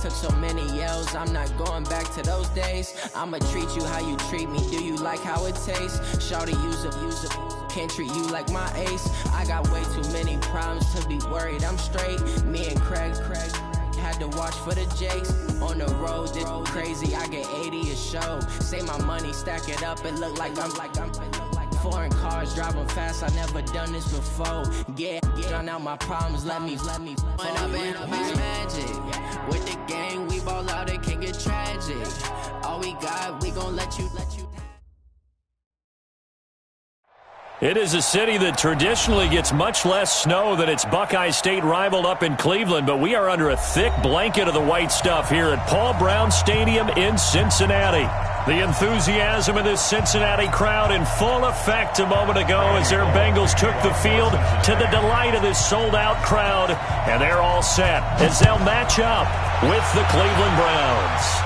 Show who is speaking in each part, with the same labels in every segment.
Speaker 1: took so many yells, I'm not going back to those days. I'ma treat you how you treat me, do you like how it tastes? Shawty, use up, can't treat you like my ace. I got way too many problems to be worried, I'm straight. Me and Craig had to watch for the Jakes. On the road, this crazy, I get 80 a show. Say my money, stack it up, it look like I'm foreign cars, driving fast, I never done this before. Get on out my problems, let me When I been up is magic. With the gang, we ball out, it can get tragic. All we got, we gon' let you.
Speaker 2: It is a city that traditionally gets much less snow than its Buckeye State rival up in Cleveland, but we are under a thick blanket of the white stuff here at Paul Brown Stadium in Cincinnati. The enthusiasm of this Cincinnati crowd in full effect a moment ago as their Bengals took the field to the delight of this sold-out crowd, and they're all set as they'll match up with the Cleveland Browns.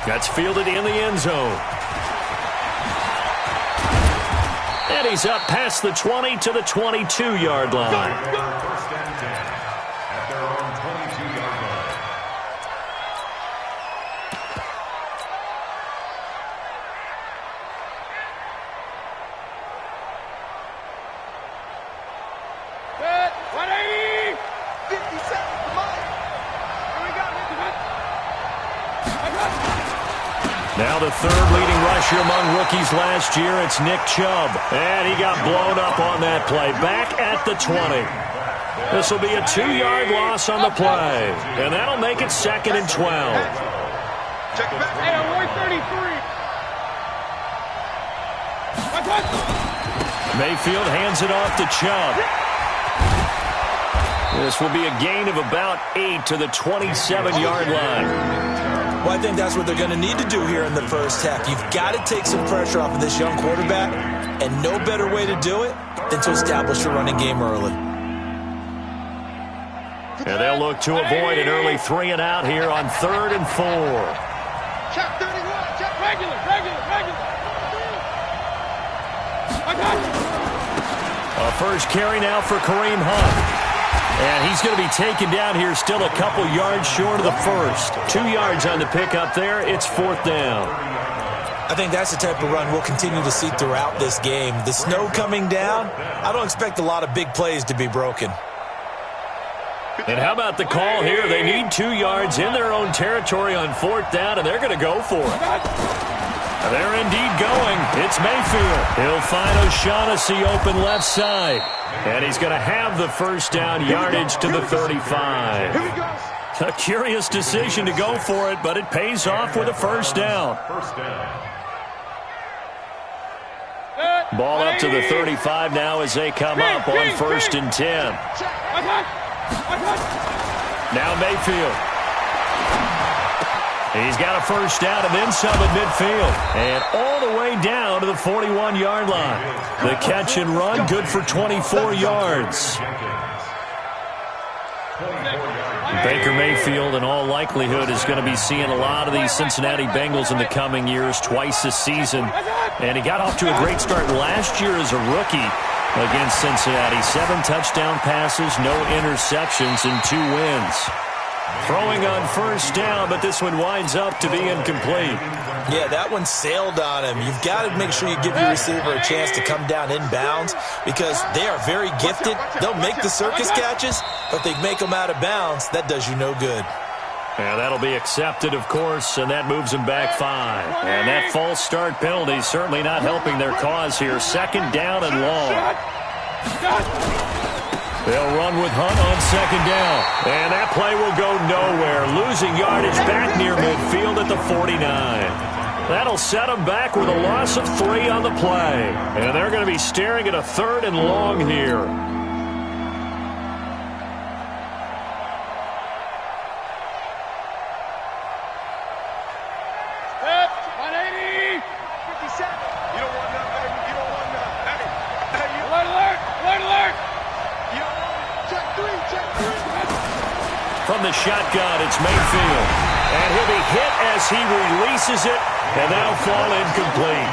Speaker 2: That's fielded in the end zone. And he's up past the 20 to the 22-yard line.
Speaker 3: First and 10 at their own 22-yard line.
Speaker 4: Set, 180! 50 seconds, come on! Here we go,
Speaker 2: Now the third leading rusher among rookies last year, it's Nick Chubb. And he got blown up on that play. Back at the 20. This will be a 2-yard loss on the play. And that'll make it 2nd and 12.
Speaker 4: Check it back. Hey, 133.
Speaker 2: Mayfield hands it off to Chubb. This will be a gain of about 8 to the 27-yard line.
Speaker 5: Well, I think that's what they're going to need to do here in the first half. You've got to take some pressure off of this young quarterback, and no better way to do it than to establish a running game early.
Speaker 2: And they'll look to avoid an early 3 and out here on 3rd and 4.
Speaker 4: Check 31, check regular.
Speaker 2: A first carry now for Kareem Hunt. And he's going to be taken down here still a couple yards short of the first. 2 yards on the pickup there. It's 4th down.
Speaker 5: I think that's the type of run we'll continue to see throughout this game. The snow coming down, I don't expect a lot of big plays to be broken.
Speaker 2: And how about the call here? They need 2 yards in their own territory on 4th down, and they're going to go for it. They're indeed going. It's Mayfield. He'll find O'Shaughnessy open left side. And he's going to have the first down yardage to the 35. A curious decision to go for it, but it pays off with a first down. Ball up to the 35 now as they come up on 1st and 10. Now Mayfield. He's got a first down and then some at midfield. And all the way down to the 41-yard line. The catch and run, good for 24 yards. Baker Mayfield, in all likelihood, is going to be seeing a lot of these Cincinnati Bengals in the coming years, twice this season. And he got off to a great start last year as a rookie against Cincinnati. 7 touchdown passes, no interceptions, and 2 wins. Throwing on first down, but this one winds up to be incomplete.
Speaker 5: Yeah, that one sailed on him. You've got to make sure you give your receiver a chance to come down inbounds because they are very gifted. They'll make the circus catches, but they make them out of bounds. That does you no good.
Speaker 2: And that'll be accepted, of course, and that moves them back 5. And that false start penalty certainly not helping their cause here. 2nd down and long. They'll run with Hunt on 2nd down. And that play will go nowhere. Losing yardage back near midfield at the 49. That'll set them back with a loss of 3 on the play. And they're going to be staring at a 3rd and long here. From the shotgun, it's Mayfield. And he'll be hit as he releases it, and that'll fall incomplete.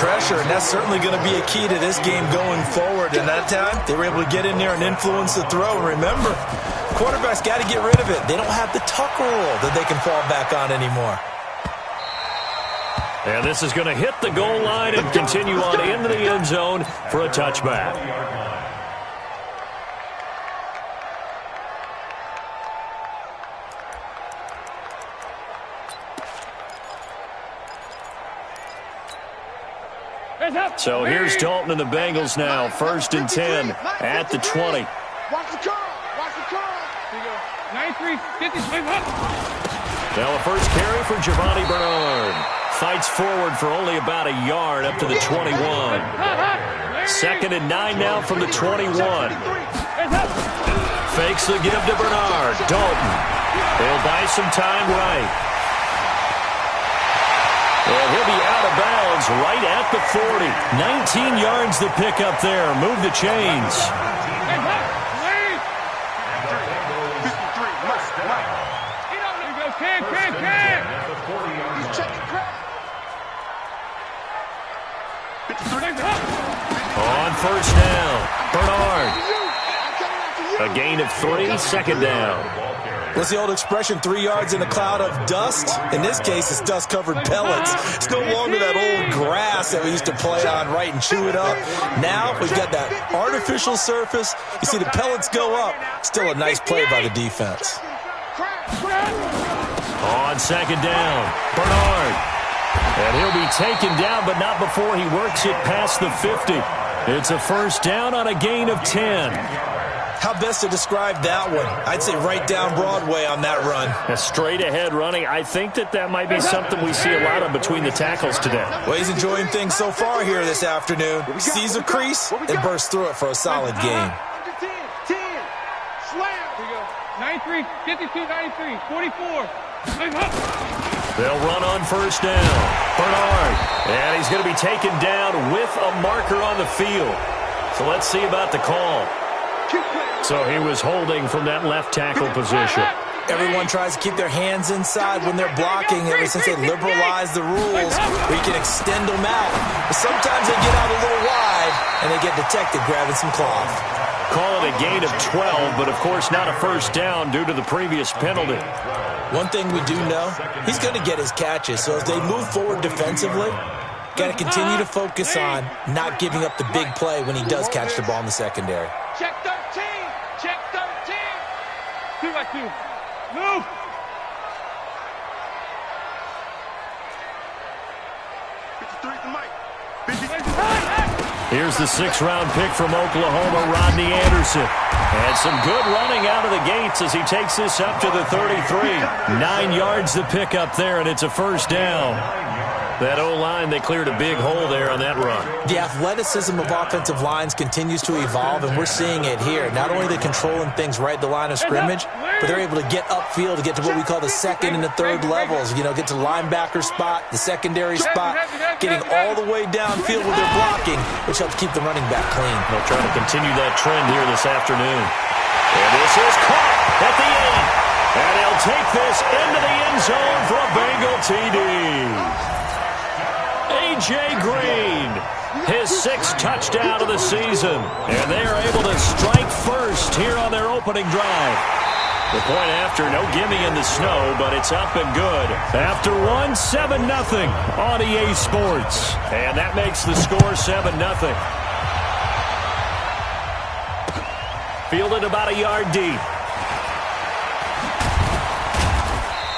Speaker 5: Pressure, and that's certainly going to be a key to this game going forward. And that time, they were able to get in there and influence the throw. And remember, quarterbacks got to get rid of it. They don't have the tuck rule that they can fall back on anymore.
Speaker 2: And this is going to hit the goal line and continue on into the end zone for a touchback. So here's Dalton and the Bengals now. 1st and 10 at the 20.
Speaker 4: Watch the curl. Watch the curl. Here you go. 93, 50,
Speaker 2: Now a first carry for Giovanni Bernard. Fights forward for only about a yard up to the 21. 2nd and 9 now from the 21. Fakes the give to Bernard. Dalton. He'll buy some time right. And he'll be out of bounds right at the 40. 19 yards the pick up there. Move the chains. On 1st down, Bernard. A gain of 3, 2nd down.
Speaker 5: What's the old expression, 3 yards in a cloud of dust? In this case, it's dust-covered pellets. It's no longer that old grass that we used to play on, right, and chew it up. Now we've got that artificial surface. You see the pellets go up. Still a nice play by the defense.
Speaker 2: On 2nd down, Bernard. And he'll be taken down, but not before he works it past the 50. It's a 1st down on a gain of 10.
Speaker 5: How best to describe that one? I'd say right down Broadway on that run.
Speaker 2: A straight-ahead running. I think that might be something we see a lot of between the tackles today.
Speaker 5: Well, he's enjoying things so far here this afternoon. Sees a crease and bursts through it for a solid game.
Speaker 4: 10, slam. Here you go. 93, 52, 93, 44.
Speaker 2: They'll run on 1st down. Bernard. And he's going to be taken down with a marker on the field. So let's see about the call. So he was holding from that left tackle position.
Speaker 5: Everyone tries to keep their hands inside when they're blocking ever since they liberalized the rules where you can extend them out. But sometimes they get out a little wide and they get detected grabbing some cloth.
Speaker 2: Call it a gain of 12, but of course not a 1st down due to the previous penalty.
Speaker 5: One thing we do know, he's going to get his catches. So as they move forward defensively, got to continue to focus on not giving up the big play when he does catch the ball in the secondary.
Speaker 4: Check 13. Check 13. 2 by 2. Move.
Speaker 2: Here's the 6th-round pick from Oklahoma, Rodney Anderson. And some good running out of the gates as he takes this up to the 33. 9 yards the pick up there, and it's a 1st down. That O-line, they cleared a big hole there on that run.
Speaker 5: The athleticism of offensive lines continues to evolve, and we're seeing it here. Not only are they controlling things right at the line of scrimmage, but they're able to get upfield to get to what we call the 2nd and the 3rd levels. You know, get to the linebacker spot, the secondary spot, getting all the way downfield with their blocking, which helps keep the running back clean.
Speaker 2: They'll try to continue that trend here this afternoon. And this is caught at the 8. And they'll take this into the end zone for a Bengal TD. A.J. Green, his 6th touchdown of the season. And they are able to strike first here on their opening drive. The point after, no gimme in the snow, but it's up and good. After one, 7-0 on EA Sports. And that makes the score 7-0. Fielded about a yard deep.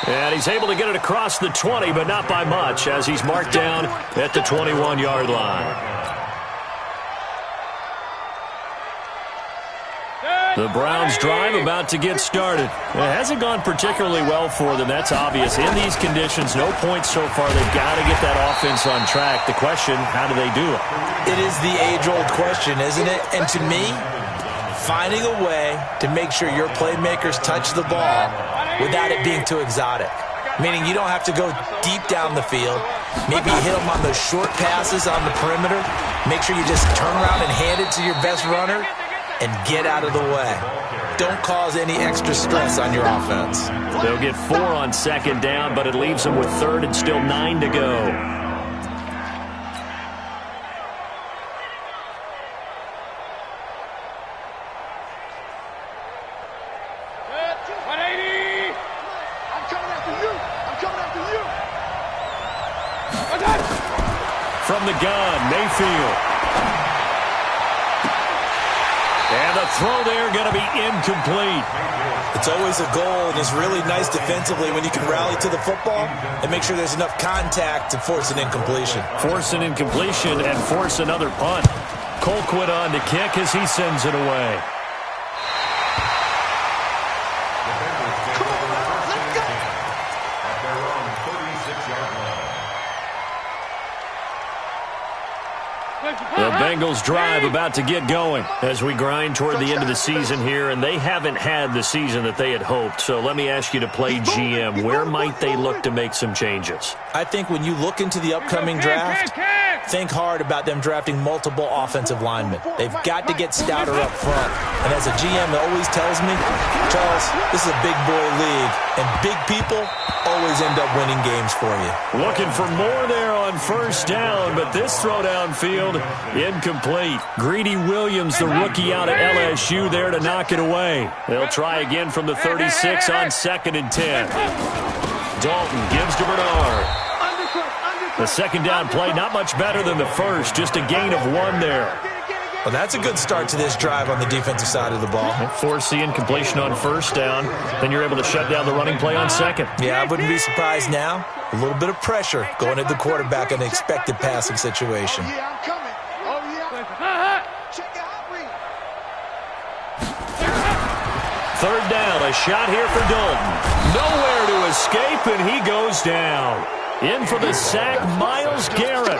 Speaker 2: And he's able to get it across the 20, but not by much, as he's marked down at the 21-yard line. The Browns' drive about to get started. It hasn't gone particularly well for them. That's obvious. In these conditions, no points so far. They've got to get that offense on track. The question, how do they do it?
Speaker 5: It is the age-old question, isn't it? And to me, finding a way to make sure your playmakers touch the ball without it being too exotic. Meaning you don't have to go deep down the field. Maybe you hit them on those short passes on the perimeter. Make sure you just turn around and hand it to your best runner. and get out of the way. Don't cause any extra stress on your offense.
Speaker 2: They'll get 4 on second down, but it leaves them with third and still 9 to go. From the gun, Mayfield. And the throw there going to be incomplete.
Speaker 5: It's always a goal, and it's really nice defensively when you can rally to the football and make sure there's enough contact to force an incompletion.
Speaker 2: Force an incompletion and force another punt. Colquitt on to kick as he sends it away. The Bengals drive about to get going as we grind toward the end of the season here, and they haven't had the season that they had hoped. So let me ask you to play GM. Where might they look to make some changes?
Speaker 5: I think when you look into the upcoming draft, think hard about them drafting multiple offensive linemen. They've got to get stouter up front. And as a GM always tells me, Charles, this is a big boy league, and big people always end up winning games for you.
Speaker 2: Looking for more there on first down, but this throw downfield, incomplete. Greedy Williams, the rookie out of LSU, there to knock it away. They'll try again from the 36 on 2nd and 10. Dalton gives to Bernard. The second down play, not much better than the first, just a gain of 1 there.
Speaker 5: Well, that's a good start to this drive on the defensive side of the ball.
Speaker 2: Force the incompletion on first down, then you're able to shut down the running play on second.
Speaker 5: Yeah, I wouldn't be surprised now. A little bit of pressure going at the quarterback in an expected passing situation.
Speaker 2: Third down, a shot here for Dalton. Nowhere to escape, and he goes down. In for the sack, Myles Garrett.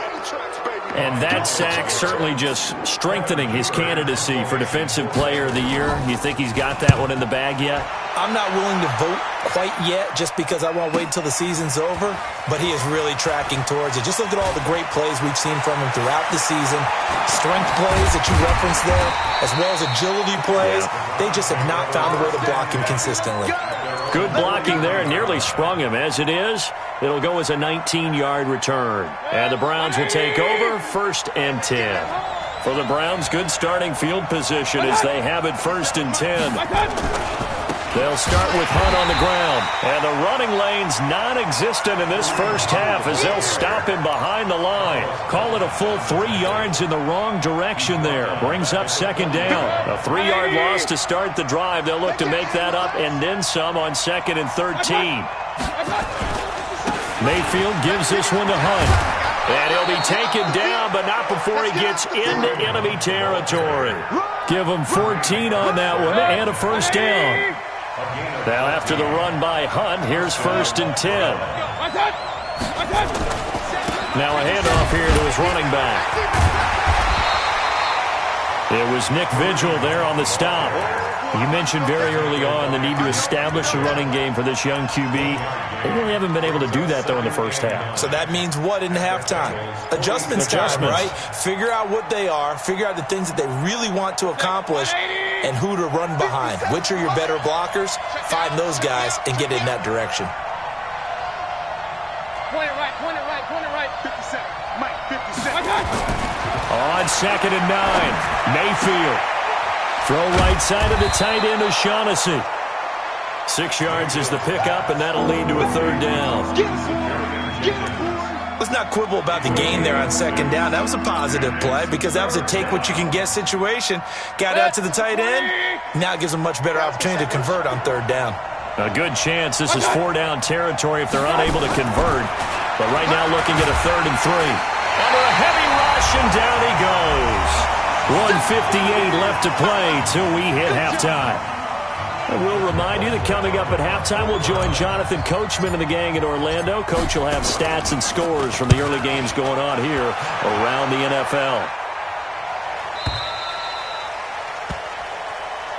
Speaker 2: And that sack certainly just strengthening his candidacy for Defensive Player of the Year. You think he's got that one in the bag yet?
Speaker 5: I'm not willing to vote quite yet just because I want to wait until the season's over, but he is really tracking towards it. Just look at all the great plays we've seen from him throughout the season. Strength plays that you referenced there, as well as agility plays. They just have not found a way to block him consistently.
Speaker 2: Good blocking there, nearly sprung him. As it is, it'll go as a 19-yard return. And the Browns will take over 1st and 10. For the Browns, good starting field position as they have it 1st and 10. They'll start with Hunt on the ground. And the running lane's non-existent in this first half as they'll stop him behind the line. Call it a full 3 yards in the wrong direction there. Brings up 2nd down. A 3-yard loss to start the drive. They'll look to make that up and then some on 2nd and 13. Mayfield gives this one to Hunt. And he'll be taken down, but not before he gets into enemy territory. Give him 14 on that one and a 1st down. Now after the run by Hunt, here's 1st and 10. Now a handoff here to his running back. It was Nick Vigil there on the stop. You mentioned very early on the need to establish a running game for this young QB. They really haven't been able to do that, though, in the first half.
Speaker 5: So that means what in halftime? Adjustments time, right? Figure out what they are, figure out the things that they really want to accomplish, and who to run behind. Which are your better blockers? Find those guys and get in that direction.
Speaker 4: Point it right, point it right, point it right. 57, Mike, 57.
Speaker 2: On 2nd and 9, Mayfield. Throw right side of the tight end O'Shaughnessy. 6 yards is the pickup, and that'll lead to a 3rd down.
Speaker 5: Let's not quibble about the gain there on 2nd down. That was a positive play because that was a take-what-you-can-get situation. Got out to the tight end. Now it gives them a much better opportunity to convert on 3rd down.
Speaker 2: A good chance this is 4-down territory if they're unable to convert. But right now looking at a 3rd and 3. Under a heavy rush, and down he goes. 1:58 left to play till we hit halftime. And we'll remind you that coming up at halftime, we'll join Jonathan Coachman and the gang in Orlando. Coach will have stats and scores from the early games going on here around the NFL.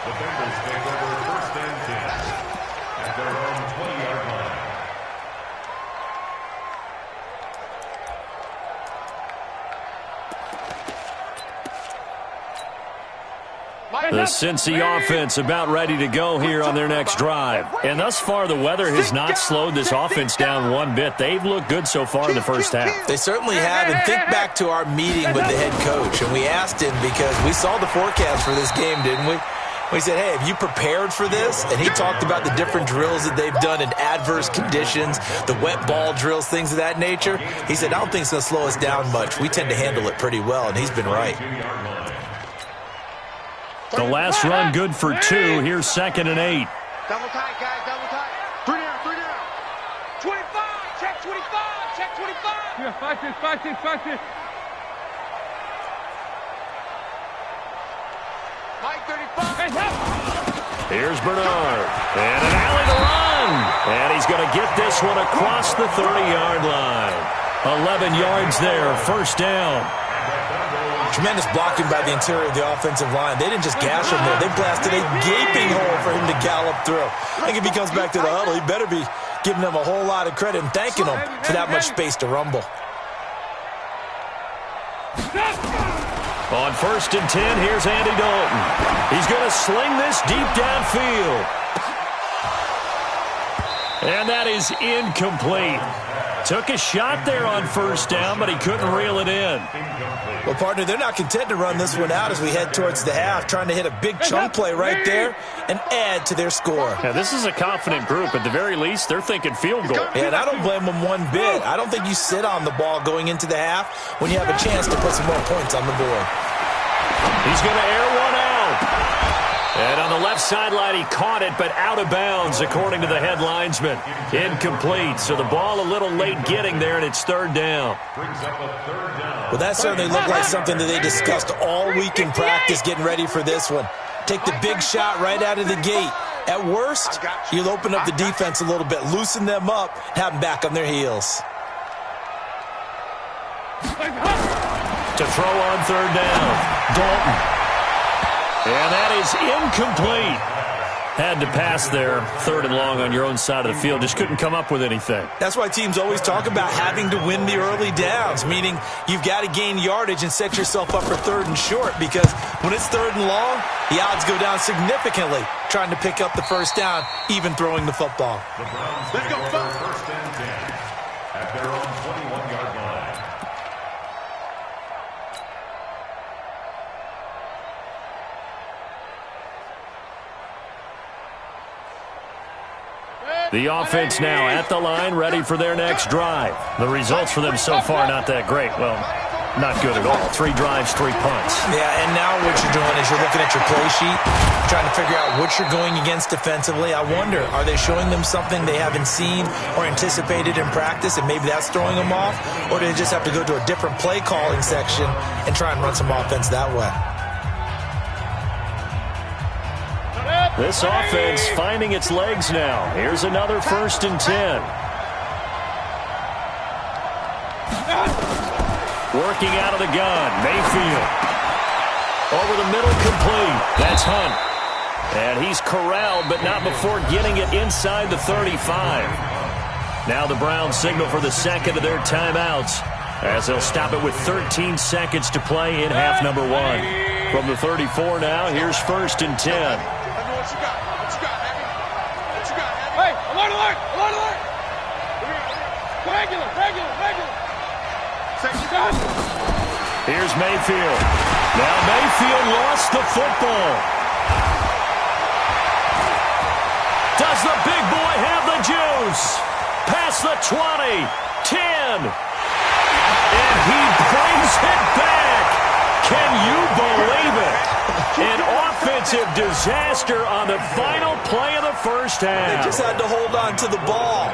Speaker 3: The Bengals take over 1st and 10 at their own 20-yard line.
Speaker 2: The Cincy offense about ready to go here on their next drive. And thus far, the weather has not slowed this offense down one bit. They've looked good so far in the first half.
Speaker 5: They certainly have. And think back to our meeting with the head coach. And we asked him because we saw the forecast for this game, didn't we? We said, hey, have you prepared for this? And he talked about the different drills that they've done in adverse conditions, the wet ball drills, things of that nature. He said, I don't think it's going to slow us down much. We tend to handle it pretty well, and he's been right.
Speaker 2: The last run good for 2. Here's 2nd and 8.
Speaker 4: Double tight, guys, double tight. 3 down. 25, check 25, check 25. Yeah, 5-6. Mike 35.
Speaker 2: Here's Bernard. And an alley to run. And he's going to get this one across the 30-yard line. 11 yards there, first down.
Speaker 5: Tremendous blocking by the interior of the offensive line. They didn't just gash him there. They blasted a gaping hole for him to gallop through. I think if he comes back to the huddle, he better be giving them a whole lot of credit and thanking them for that much space to rumble.
Speaker 2: On 1st and 10, here's Andy Dalton. He's going to sling this deep downfield. And that is incomplete. Took a shot there on 1st down, but he couldn't reel it in.
Speaker 5: Well, partner, they're not content to run this one out as we head towards the half, trying to hit a big chunk play right there and add to their score.
Speaker 2: Yeah, this is a confident group. At the very least, they're thinking field goal.
Speaker 5: Yeah, and I don't blame them one bit. I don't think you sit on the ball going into the half when you have a chance to put some more points on the board.
Speaker 2: He's going to air one out. And on the left sideline, he caught it, but out of bounds, according to the head linesman. Incomplete, so the ball a little late getting there, and it's 3rd down.
Speaker 5: Well, that certainly looked like something that they discussed all week in practice getting ready for this one. Take the big shot right out of the gate. At worst, you'll open up the defense a little bit, loosen them up, have them back on their heels.
Speaker 2: To throw on 3rd down, Dalton. And that is incomplete. Had to pass there, 3rd and long on your own side of the field. Just couldn't come up with anything.
Speaker 5: That's why teams always talk about having to win the early downs, meaning you've got to gain yardage and set yourself up for 3rd and short, because when it's 3rd and long, the odds go down significantly trying to pick up the 1st down, even throwing the football.
Speaker 3: The Browns let's go first and 10 at their own 21-yard line.
Speaker 2: The offense now at the line, ready for their next drive. The results for them so far, not that great. Well, not good at all. 3 drives, 3 punts.
Speaker 5: Yeah, and now what you're doing is you're looking at your play sheet, trying to figure out what you're going against defensively. I wonder, are they showing them something they haven't seen or anticipated in practice, and maybe that's throwing them off? Or do they just have to go to a different play calling section and try and run some offense that way?
Speaker 2: This offense finding its legs now. Here's another 1st and 10. Working out of the gun, Mayfield. Over the middle, complete. That's Hunt. And he's corralled, but not before getting it inside the 35. Now the Browns signal for the 2nd of their timeouts, as they'll stop it with 13 seconds to play in half number 1. From the 34 now, here's 1st and 10.
Speaker 4: What you got, Happy? What you got, Happy? Hey, alert! Regular.
Speaker 2: Here's Mayfield. Now Mayfield lost the football. Does the big boy have the juice? Past the 20, 10. And he brings it back. Can you believe it? An offensive disaster on the final play of the first half.
Speaker 5: They just had to hold on to the ball.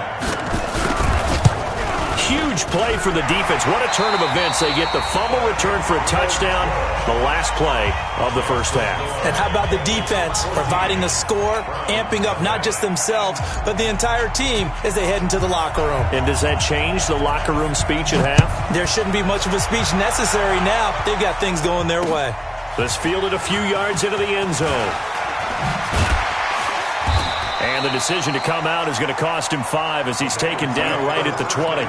Speaker 2: Huge play for the defense. What a turn of events. They get the fumble return for a touchdown, the last play of the first half.
Speaker 5: And how about the defense providing a score, amping up not just themselves, but the entire team as they head into the locker room.
Speaker 2: And does that change the locker room speech at half?
Speaker 5: There shouldn't be much of a speech necessary now. They've got things going their way.
Speaker 2: This fielded a few yards into the end zone. And the decision to come out is going to cost him 5 as he's taken down right at the 20.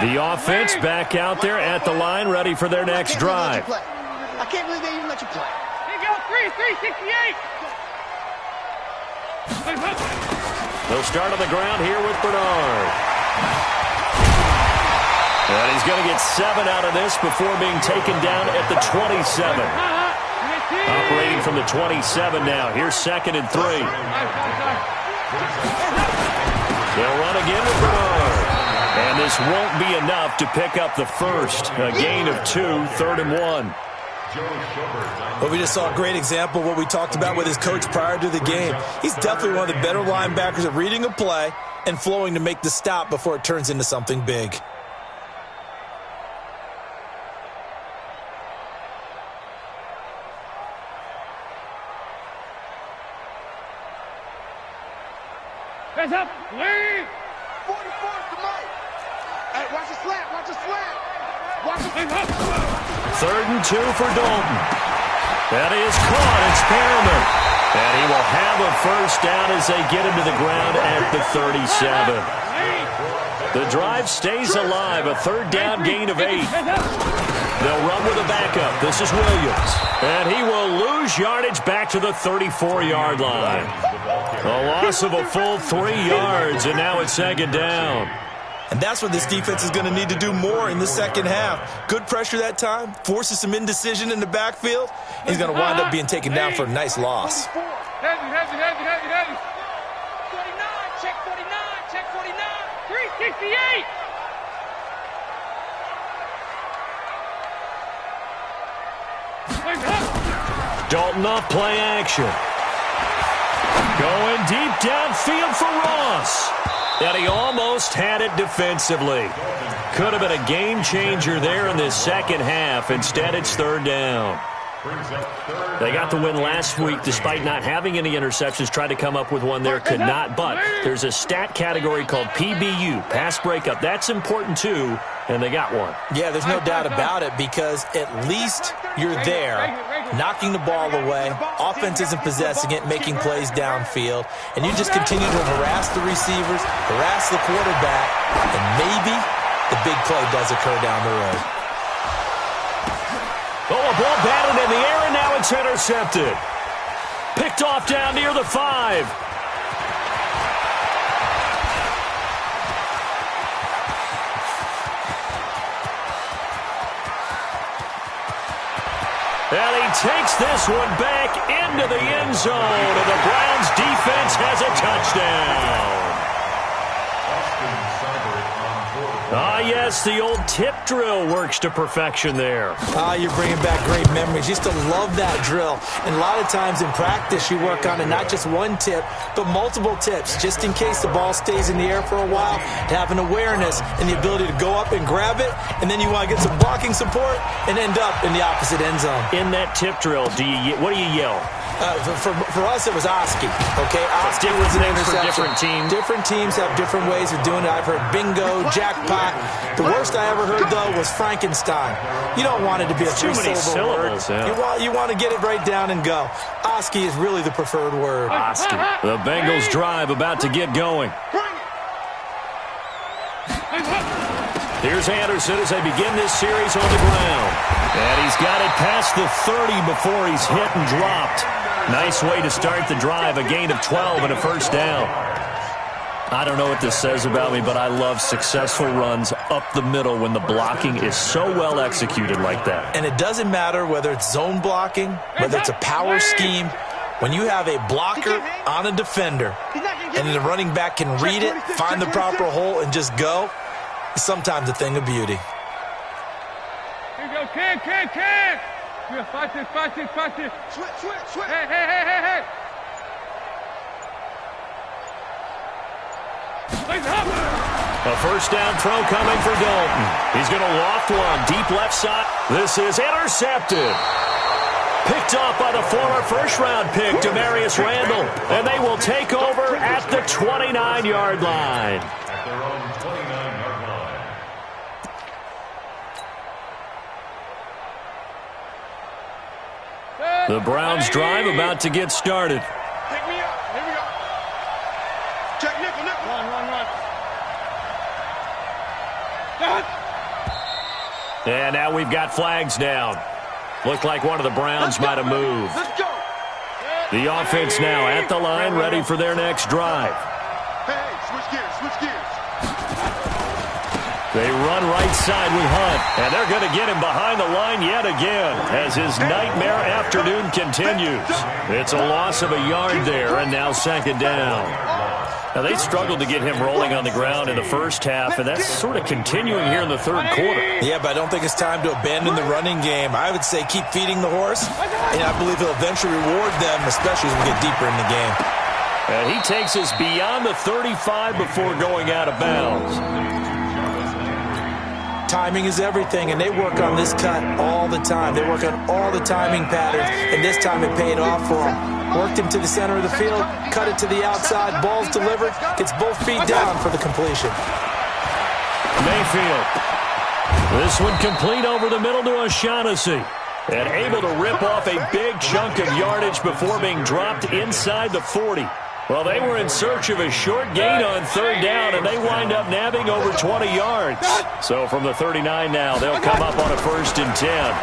Speaker 2: The offense back out there at the line, ready for their next drive.
Speaker 4: I can't believe they even let you play. Here you go, 368.
Speaker 2: They'll start on the ground here with Bernard. And he's going to get 7 out of this before being taken down at the 27. Operating from the 27 now. Here's 2nd and 3. They'll run again with Bernard. And this won't be enough to pick up the first. A gain of 2, 3rd and 1.
Speaker 5: Well, we just saw a great example of what we talked about with his coach prior to the game. He's definitely one of the better linebackers at reading a play and flowing to make the stop before it turns into something big.
Speaker 4: Hands up, lead! 44, come on! Hey, watch the slant, watch the slant! Watch the slant!
Speaker 2: 3rd and 2 for Dalton. That is caught. It's Perriman. And he will have a first down as they get him to the ground at the 37. The drive stays alive. A 3rd down gain of 8. They'll run with a backup. This is Williams. And he will lose yardage back to the 34-yard line. A loss of a full 3 yards, and now it's 2nd down.
Speaker 5: And that's what this defense is going to need to do more in the second half. Good pressure that time, forces some indecision in the backfield. He's going to wind up being taken down for a nice loss.
Speaker 4: Heavy. 49, check 49, check 49. 368.
Speaker 2: Dalton off play action. Going deep downfield for Ross. And he almost had it defensively. Could have been a game changer there in this second half. Instead, it's 3rd down. They got the win last week despite not having any interceptions. Tried to come up with one there, could not. But there's a stat category called PBU, pass breakup. That's important too, and they got one.
Speaker 5: Yeah, there's no doubt about it because at least you're there, knocking the ball away. Offense isn't possessing it, making plays downfield. And you just continue to harass the receivers, harass the quarterback, and maybe the big play does occur down the road.
Speaker 2: Oh, a ball batted in the air, and now it's intercepted. Picked off down near the 5. And he takes this one back into the end zone, and the Browns defense has a touchdown. Ah, yes, the old tip drill works to perfection there.
Speaker 5: You're bringing back great memories. Used to love that drill. And a lot of times in practice, you work on it, not just one tip, but multiple tips, just in case the ball stays in the air for a while, to have an awareness and the ability to go up and grab it, and then you want to get some blocking support and end up in the opposite end zone.
Speaker 2: In that tip drill, what do you yell?
Speaker 5: For us, it was Oski. Okay, Oski was an interception.
Speaker 2: For different teams.
Speaker 5: Different teams have different ways of doing it. I've heard bingo, jackpot. The worst I ever heard, though, was Frankenstein. You don't want it to be a three-syllable word.
Speaker 2: Yeah.
Speaker 5: You want to get it right down and go. Oski is really the preferred word.
Speaker 2: Oski. The Bengals drive about to get going. Here's Anderson as they begin this series on the ground. And he's got it past the 30 before he's hit and dropped. Nice way to start the drive. A gain of 12 and a first down. I don't know what this says about me, but I love successful runs up the middle when the blocking is so well executed like that.
Speaker 5: And it doesn't matter whether it's zone blocking, whether it's a power scheme. When you have a blocker on a defender and the running back can read it, find the proper hole, and just go, it's sometimes a thing of beauty.
Speaker 4: Here you go, Ken. Yeah, fight this. Switch. Hey.
Speaker 2: A first down throw coming for Dalton. He's going to loft one deep left side. This is intercepted. Picked off by the former first-round pick, Demarius Randall. And they will take over at the 29-yard line.
Speaker 3: At their own 29-yard line.
Speaker 2: The Browns drive about to get started.
Speaker 4: Pick me up. Here we go. Check nickel. Run.
Speaker 2: And now we've got flags down. Looked like one of the Browns might have moved.
Speaker 4: Let's go.
Speaker 2: The offense now at the line, ready for their next drive.
Speaker 4: Hey, switch gears, switch gears.
Speaker 2: They run right side with Hunt, and they're going to get him behind the line yet again as his nightmare afternoon continues. It's a loss of a yard there, and now second down. Now, they struggled to get him rolling on the ground in the first half, and that's sort of continuing here in the third quarter.
Speaker 5: Yeah, but I don't think it's time to abandon the running game. I would say keep feeding the horse, and I believe he'll eventually reward them, especially as we get deeper in the game.
Speaker 2: And he takes us beyond the 35 before going out of bounds.
Speaker 5: Timing is everything, and they work on this cut all the time. They work on all the timing patterns, and this time it paid off for them. Worked him to the center of the field, cut it to the outside, ball's delivered, gets both feet down for the completion.
Speaker 2: Mayfield. This one complete over the middle to O'Shaughnessy. And able to rip off a big chunk of yardage before being dropped inside the 40. Well, they were in search of a short gain on third down, and they wind up nabbing over 20 yards. So from the 39 now, they'll come up on a 1st and 10.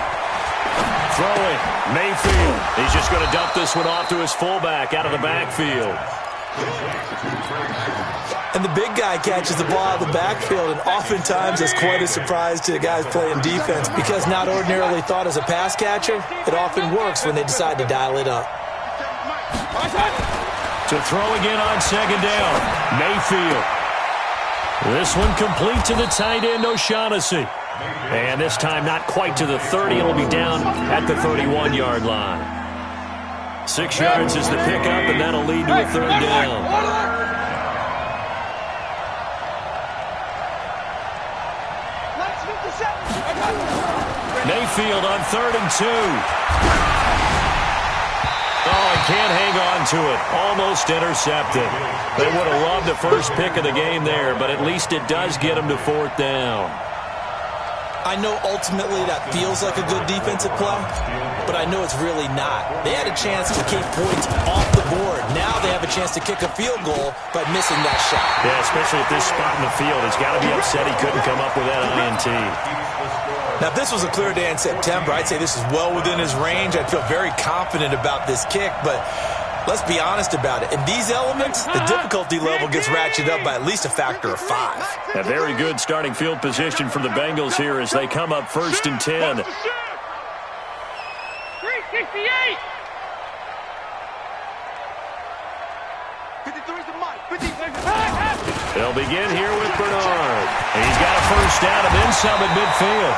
Speaker 2: Throwing, Mayfield. He's just going to dump this one off to his fullback out of the backfield.
Speaker 5: And the big guy catches the ball out of the backfield, and oftentimes it's quite a surprise to the guys playing defense because not ordinarily thought as a pass catcher, it often works when they decide to dial it up.
Speaker 2: To throw again on second down, Mayfield. This one complete to the tight end, O'Shaughnessy. And this time not quite to the 30. It'll be down at the 31-yard line. 6 yards is the pickup, and that'll lead to a third down. Mayfield on 3rd and 2. Oh, he can't hang on to it. Almost intercepted. They would have loved the first pick of the game there, but at least it does get them to 4th down.
Speaker 5: I know ultimately that feels like a good defensive play, but I know it's really not. They had a chance to keep points off the board. Now they have a chance to kick a field goal by missing that shot.
Speaker 2: Yeah, especially at this spot in the field. He's got to be upset he couldn't come up with that INT.
Speaker 5: Now, if this was a clear day in September, I'd say this is well within his range. I'd feel very confident about this kick, but let's be honest about it. In these elements, the difficulty level gets ratcheted up by at least a factor of 5.
Speaker 2: A very good starting field position for the Bengals here as they come up 1st and 10.
Speaker 4: 368.
Speaker 2: They'll begin here with Bernard. He's got a first down and then some at midfield.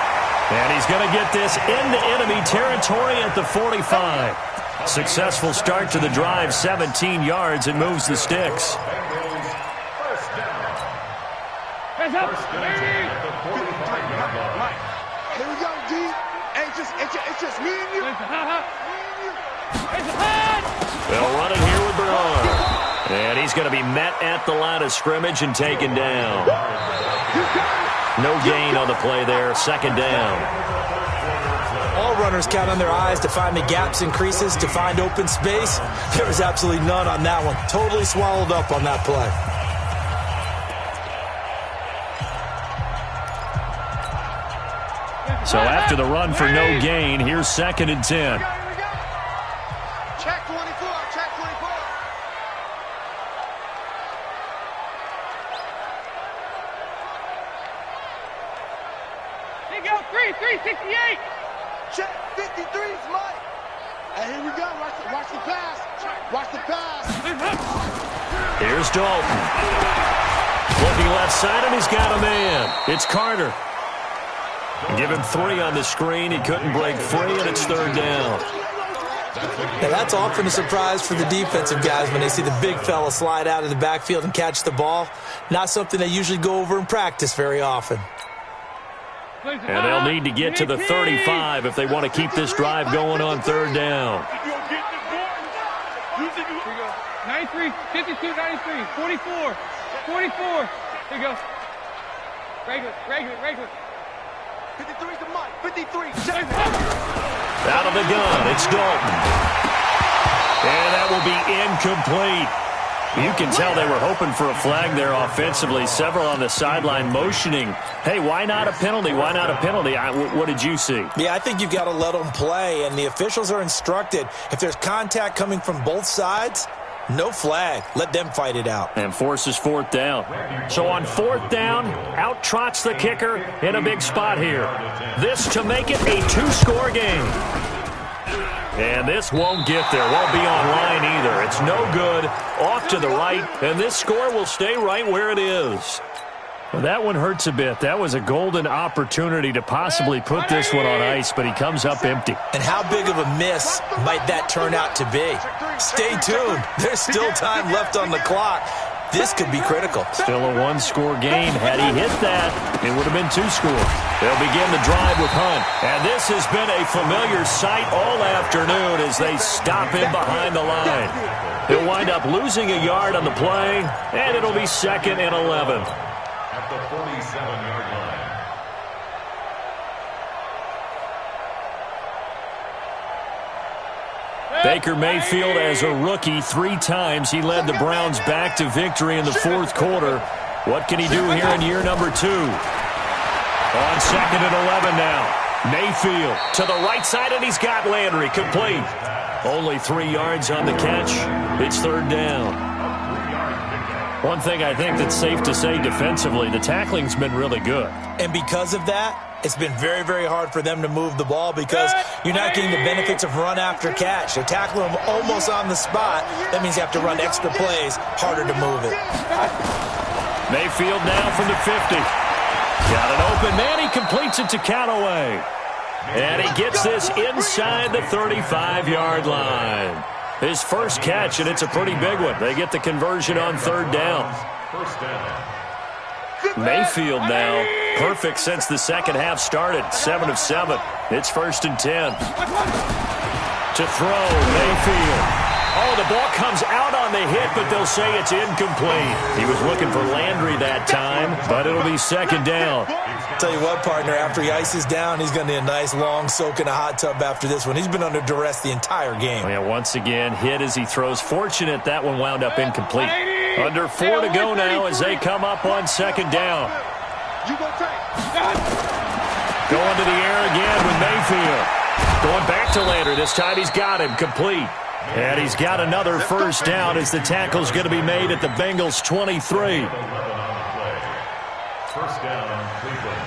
Speaker 2: And he's going to get this into enemy territory at the 45. Successful start to the drive, 17 yards, and moves the sticks.
Speaker 4: Hands up.
Speaker 6: Here we go, D. It's just me and you.
Speaker 2: They'll run it here with Bernard. And he's going to be met at the line of scrimmage and taken down. No gain on the play there, 2nd down.
Speaker 5: All runners count on their eyes to find the gaps and creases, to find open space. There was absolutely none on that one. Totally swallowed up on that play.
Speaker 2: So after the run for no gain, here's 2nd and 10.
Speaker 6: Check 24, check 24.
Speaker 4: Here you go, 368.
Speaker 6: Check 53's Mike. And here we go. Watch the pass. Watch the pass.
Speaker 2: Here's Dalton. Looking left side, and he's got a man. It's Carter. Give him 3 on the screen. He couldn't break free, and it's 3rd down.
Speaker 5: Now, that's often a surprise for the defensive guys when they see the big fella slide out of the backfield and catch the ball. Not something they usually go over in practice very often.
Speaker 2: And they'll need to get to the 35 if they want to keep this drive going on 3rd down.
Speaker 4: 93, 52, 93, 44, 44. Here you go. Regular.
Speaker 6: 53's the Mike. 53. Check.
Speaker 2: Out of the gun, it's Dalton. And that will be incomplete. You can tell they were hoping for a flag there offensively. Several on the sideline motioning, hey, why not a penalty? Why not a penalty? What did you see?
Speaker 5: Yeah, I think you've got to let them play, and the officials are instructed, if there's contact coming from both sides, no flag. Let them fight it out.
Speaker 2: And forces fourth down. So on fourth down, out trots the kicker in a big spot here. This to make it a two-score game. And this won't get there. Won't be online either. It's no good. Off to the right. And this score will stay right where it is. Well, that one hurts a bit. That was a golden opportunity to possibly put this one on ice, but he comes up empty.
Speaker 5: And how big of a miss might that turn out to be? Stay tuned. There's still time left on the clock. This could be critical.
Speaker 2: Still a one-score game. Had he hit that, it would have been two-score. They'll begin the drive with Hunt. And this has been a familiar sight all afternoon as they stop him behind the line. He'll wind up losing a yard on the play, and it'll be 2nd and 11.
Speaker 3: At the 47-yard line.
Speaker 2: Baker Mayfield, as a rookie, 3 times he led the Browns back to victory in the fourth quarter. What can he do here in year number 2? On 2nd and 11 now. Mayfield to the right side, and he's got Landry complete. Only 3 yards on the catch. It's 3rd down. One thing I think that's safe to say defensively, the tackling's been really good.
Speaker 5: And because of that, it's been very, very hard for them to move the ball because you're not getting the benefits of run after catch. They're tackling them almost on the spot. That means you have to run extra plays, harder to move it.
Speaker 2: Mayfield now from the 50. Got an open man. He completes it to Callaway. And he gets this inside the 35-yard line. His first catch, and it's a pretty big one. They get the conversion on 3rd down.
Speaker 3: First down.
Speaker 2: Mayfield now, perfect since the second half started. 7 of 7. It's 1st and 10. To throw, Mayfield. Oh, the ball comes out on the hit, but they'll say it's incomplete. He was looking for Landry that time, but it'll be 2nd down.
Speaker 5: Tell you what, partner, after he ices down, he's going to need a nice long soak in a hot tub after this one. He's been under duress the entire game.
Speaker 2: Oh, yeah, once again, hit as he throws. Fortunate that one wound up incomplete. Under 4 to go now as they come up on 2nd down. Going to the air again with Mayfield. Going back to Landry. This time he's got him complete. And he's got another first down as the tackle's going to be made at the Bengals' 23.
Speaker 3: First down, Cleveland.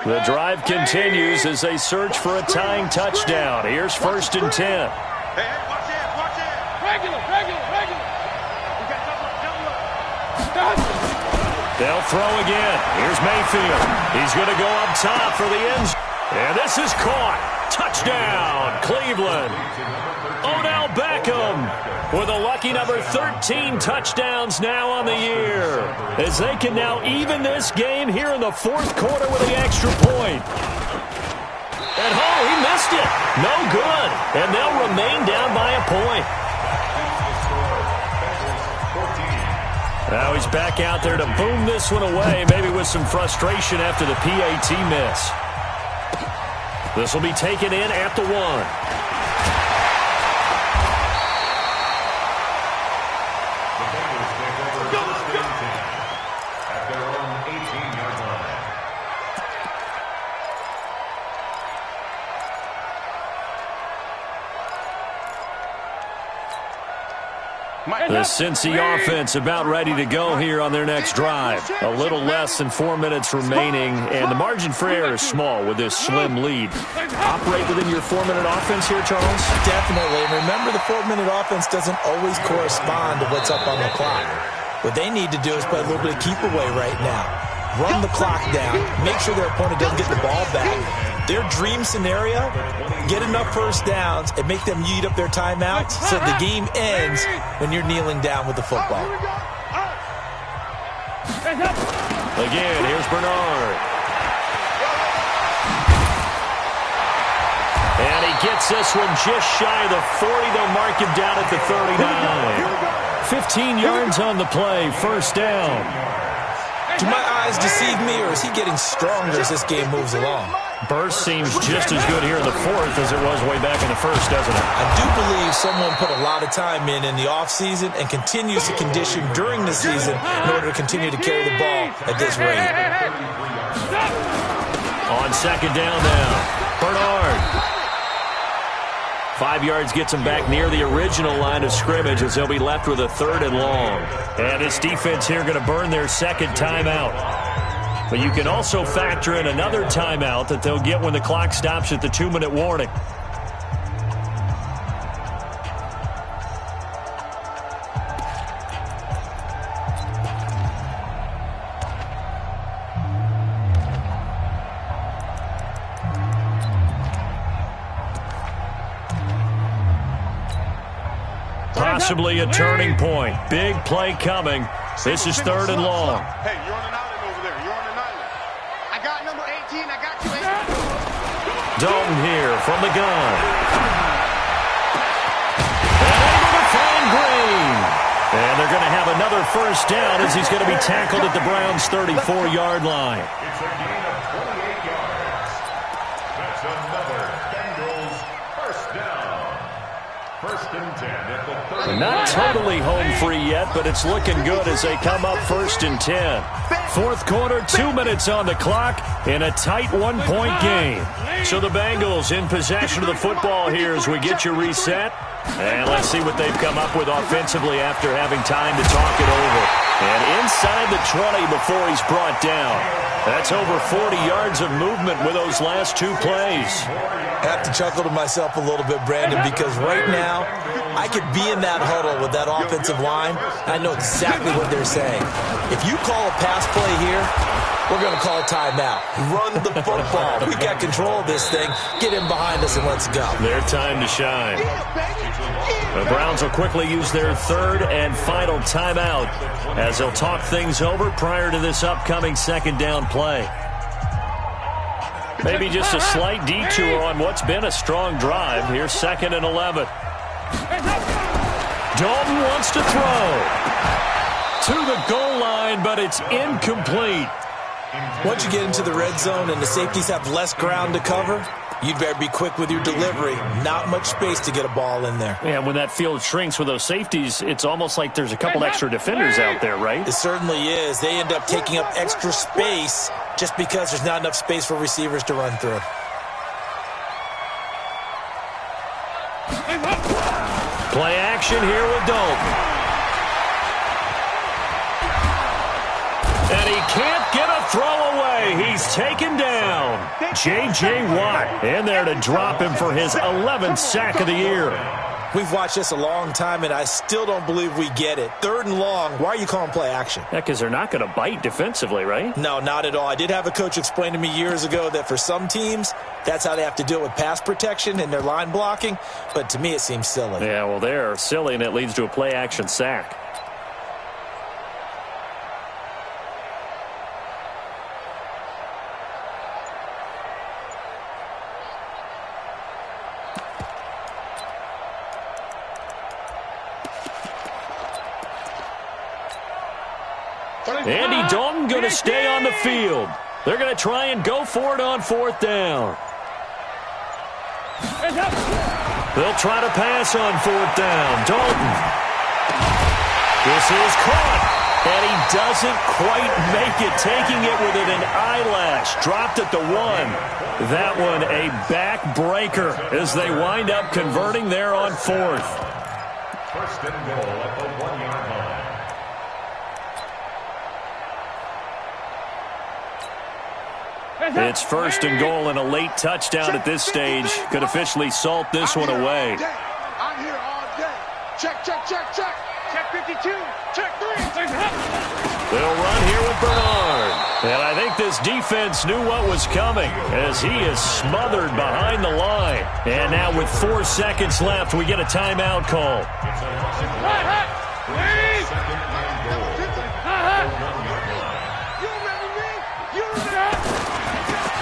Speaker 2: The drive continues as they search for a tying touchdown. Here's 1st and 10.
Speaker 4: Hey, watch it, watch it. Regular. We got double.
Speaker 2: They'll throw again. Here's Mayfield. He's going to go up top for the end. And this is caught. Touchdown, Cleveland. Odell Beckham with a lucky number 13 touchdowns now on the year, as they can now even this game here in the fourth quarter with the extra point. And he missed it. No good. And they'll remain down by a point. Now he's back out there to boom this one away, maybe with some frustration after the PAT miss. This will be taken in at the 1. The Cincy offense about ready to go here on their next drive. A little less than 4 minutes remaining, and the margin for error is small with this slim lead. Operate within your 4-minute offense here, Charles?
Speaker 5: Definitely. And remember, the 4-minute offense doesn't always correspond to what's up on the clock. What they need to do is play a little bit of keep away right now. Run the clock down. Make sure their opponent doesn't get the ball back. Their dream scenario, get enough first downs and make them eat up their timeouts so the game ends when you're kneeling down with the football.
Speaker 2: Again, here's Bernard. And he gets this one just shy of the 40. They'll mark him down at the 39. 15 yards on the play, first down.
Speaker 5: Do my eyes deceive me, or is he getting stronger as this game moves along?
Speaker 2: Burst seems just as good here in the fourth as it was way back in the first, doesn't it?
Speaker 5: I do believe someone put a lot of time in the offseason and continues to condition during the season in order to continue to carry the ball at this rate.
Speaker 2: On second down now, Bernard. 5 yards gets him back near the original line of scrimmage as they'll be left with a 3rd and long. And this defense here going to burn their second timeout. But you can also factor in another timeout that they'll get when the clock stops at the 2-minute warning. Possibly a turning point. Big play coming. This is 3rd and long.
Speaker 6: Hey, you're on an island over there. You're on an island. I got number 18. I got you.
Speaker 2: Dalton here from the gun. And able to find Green. And they're going to have another first down as he's going to be tackled at the Browns' 34-yard line.
Speaker 3: It's a gain of 28 yards. That's another Bengals first down. 1st and 10 at the 30.
Speaker 2: Not totally home free yet, but it's looking good as they come up 1st and 10. Fourth quarter, 2 minutes on the clock in a tight 1-point game. So the Bengals in possession of the football here as we get you reset. And let's see what they've come up with offensively after having time to talk it over. And inside the 20 before he's brought down. That's over 40 yards of movement with those last 2 plays.
Speaker 5: I have to chuckle to myself a little bit, Brandon, because right now I could be in that huddle with that offensive line. I know exactly what they're saying. If you call a pass play here, we're going to call timeout. Run the football. We got control of this thing. Get in behind us and let's go.
Speaker 2: Their time to shine. The Browns will quickly use their 3rd and final timeout as they'll talk things over prior to this upcoming 2nd down play. Maybe just a slight detour on what's been a strong drive. Here's 2nd and 11. Dalton wants to throw to the goal line, but it's incomplete.
Speaker 5: Once you get into the red zone and the safeties have less ground to cover, you'd better be quick with your delivery. Not much space to get a ball in there.
Speaker 2: Yeah, when that field shrinks with those safeties, it's almost like there's a couple extra defenders out there, right?
Speaker 5: It certainly is. They end up taking up extra space just because there's not enough space for receivers to run through.
Speaker 2: Play action here with Dalton. And he can't get a throw away. He's taken down. J.J. Watt in there to drop him for his 11th sack of the year.
Speaker 5: We've watched this a long time, and I still don't believe we get it. 3rd and long, why are you calling play action?
Speaker 2: Yeah, because they're not going to bite defensively, right?
Speaker 5: No, not at all. I did have a coach explain to me years ago that for some teams, that's how they have to deal with pass protection and their line blocking, but to me it seems silly.
Speaker 2: Yeah, well, they're silly, and it leads to a play action sack. Andy Dalton going to stay on the field. They're going to try and go for it on 4th down. They'll try to pass on 4th down. Dalton. This is caught. And he doesn't quite make it, taking it within an eyelash. Dropped at the 1. That one a backbreaker as they wind up converting there on 4th.
Speaker 3: 1st and goal at the 1-yard line.
Speaker 2: It's 1st and goal and a late touchdown at this stage. Could officially salt this one away.
Speaker 6: I'm here all day. Check, check, check, check. Check 52. Check 3.
Speaker 2: They'll run here with Bernard. And I think this defense knew what was coming as he is smothered behind the line. And now with 4 seconds left, we get a timeout call.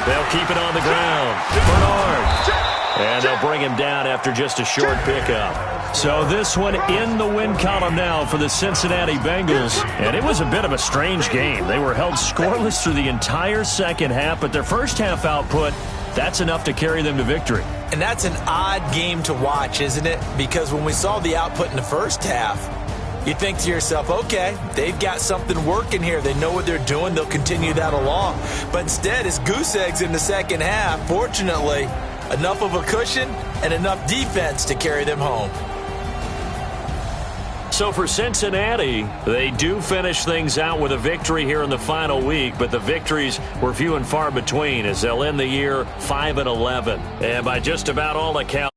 Speaker 2: They'll keep it on the ground. Bernard. And they'll bring him down after just a short pickup. So this one in the win column now for the Cincinnati Bengals. And it was a bit of a strange game. They were held scoreless through the entire second half, but their first half output, that's enough to carry them to victory.
Speaker 5: And that's an odd game to watch, isn't it? Because when we saw the output in the first half, you think to yourself, okay, they've got something working here. They know what they're doing. They'll continue that along. But instead, it's goose eggs in the second half. Fortunately, enough of a cushion and enough defense to carry them home.
Speaker 2: So for Cincinnati, they do finish things out with a victory here in the final week, but the victories were few and far between as they'll end the year 5-11. And by just about all accounts,